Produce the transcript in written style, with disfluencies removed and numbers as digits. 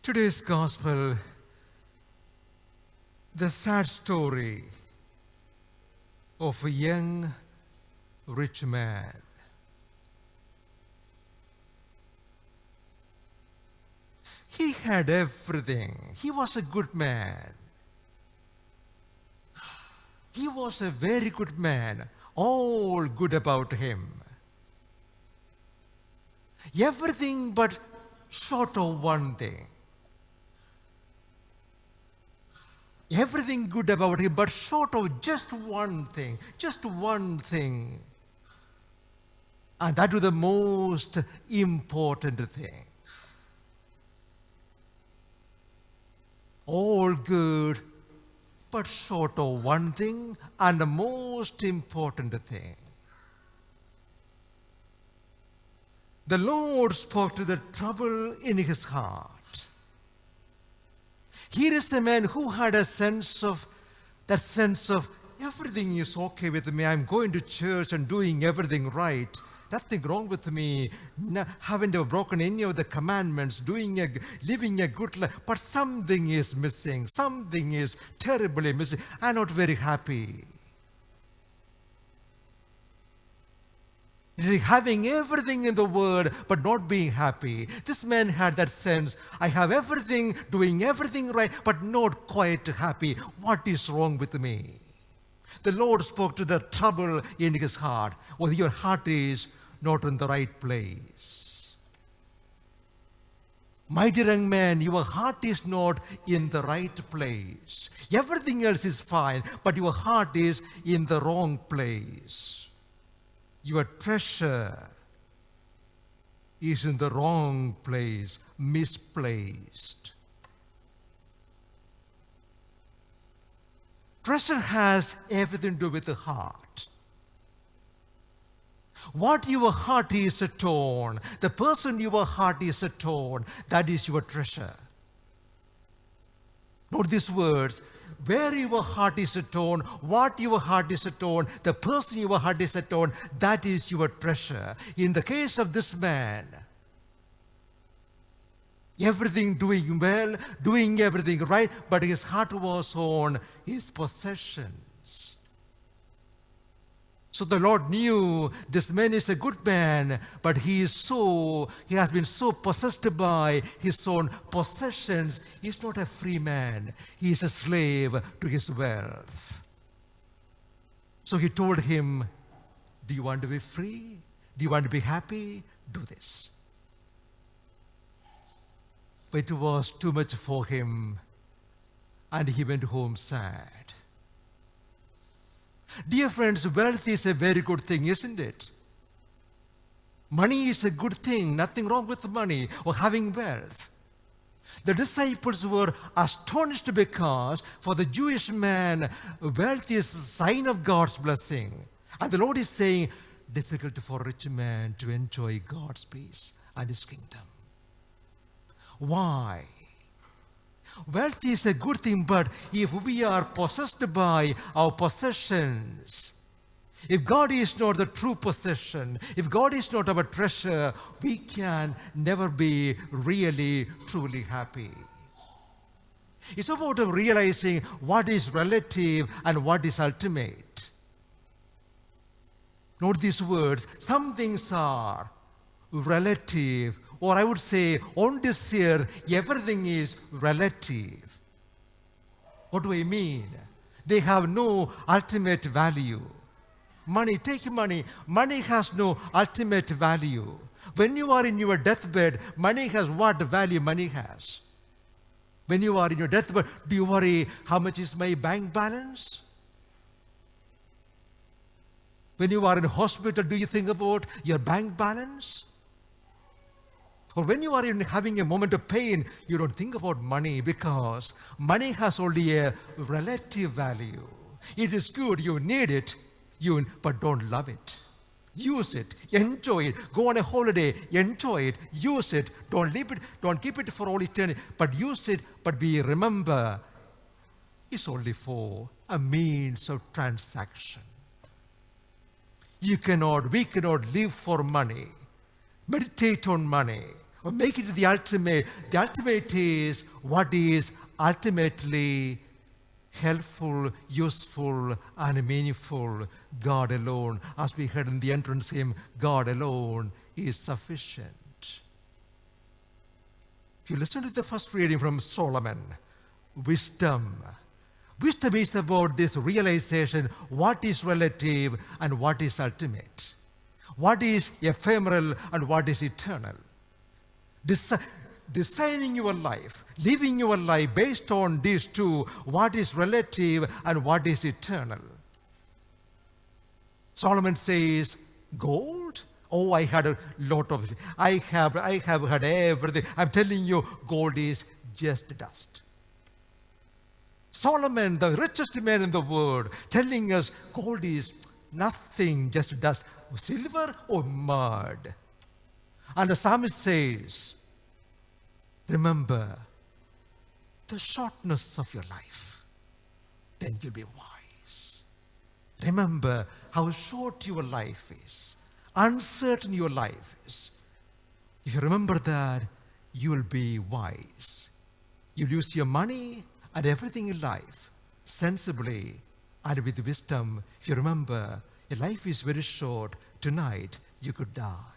Today's gospel, the sad story of a young rich man. He had everything. He was a good man. He was a very good man. All good about him. Everything but short of one thing. Everything good about him, but short of just one thing. Just one thing. And that was the most important thing. All good, but short of one thing, and the most important thing. The Lord spoke to the trouble in his heart. Here is a man who had that sense of everything is okay with me. I'm going to church and doing everything right. Nothing wrong with me. Haven't broken any of the commandments, living a good life. But something is missing. Something is terribly missing. I'm not very happy. Having everything in the world, but not being happy. This man had that sense. I have everything, doing everything right, but not quite happy. What is wrong with me? The Lord spoke to the trouble in his heart. Well, your heart is not in the right place. My dear young man, your heart is not in the right place. Everything else is fine, but your heart is in the wrong place. Your treasure is in the wrong place, misplaced. Treasure has everything to do with the heart. What your heart is atone, the person your heart is atone, that is your treasure. Note these words. Where your heart is atone, what your heart is atone, the person your heart is atone, that is your treasure. In the case of this man, everything doing well, doing everything right, but his heart was on his possessions. So the Lord knew this man is a good man, but he has been so possessed by his own possessions. He's not a free man. He is a slave to his wealth. So he told him, do you want to be free? Do you want to be happy? Do this. But it was too much for him, and he went home sad. Dear friends, wealth is a very good thing, isn't it? Money is a good thing, nothing wrong with money or having wealth. The disciples were astonished because for the Jewish man, wealth is a sign of God's blessing. And the Lord is saying, difficult for a rich man to enjoy God's peace and his kingdom. Why? Wealth is a good thing, but if we are possessed by our possessions, if God is not the true possession, if God is not our treasure, we can never be really, truly happy. It's about realizing what is relative and what is ultimate. Note these words. Some things are relative, or I would say on this earth, everything is relative. What do I mean? They have no ultimate value. Money, take money. Money has no ultimate value. When you are in your deathbed, money has what value money has? When you are in your deathbed, do you worry, how much is my bank balance? When you are in a hospital, do you think about your bank balance? Or when you are having a moment of pain, you don't think about money because money has only a relative value. It is good, you need it, but don't love it. Use it, enjoy it, go on a holiday, enjoy it, use it, don't leave it, don't keep it for all eternity, but use it, but remember, it's only for a means of transaction. We cannot live for money, meditate on money, or make it the ultimate. The ultimate is what is ultimately helpful, useful, and meaningful. God alone. As we heard in the entrance hymn, God alone is sufficient. If you listen to the first reading from Solomon, wisdom. Wisdom is about this realization, what is relative and what is ultimate. What is ephemeral and what is eternal. Designing your life, living your life based on these two, what is relative and what is eternal. Solomon says, gold? Oh, I had a lot of it. I have had everything. I'm telling you, gold is just dust. Solomon, the richest man in the world, telling us gold is nothing, just dust. Silver or mud. And the psalmist says, remember the shortness of your life, then you'll be wise. Remember how short your life is, uncertain your life is. If you remember that, you will be wise. You'll use your money and everything in life sensibly and with wisdom. If you remember, your life is very short. Tonight, you could die.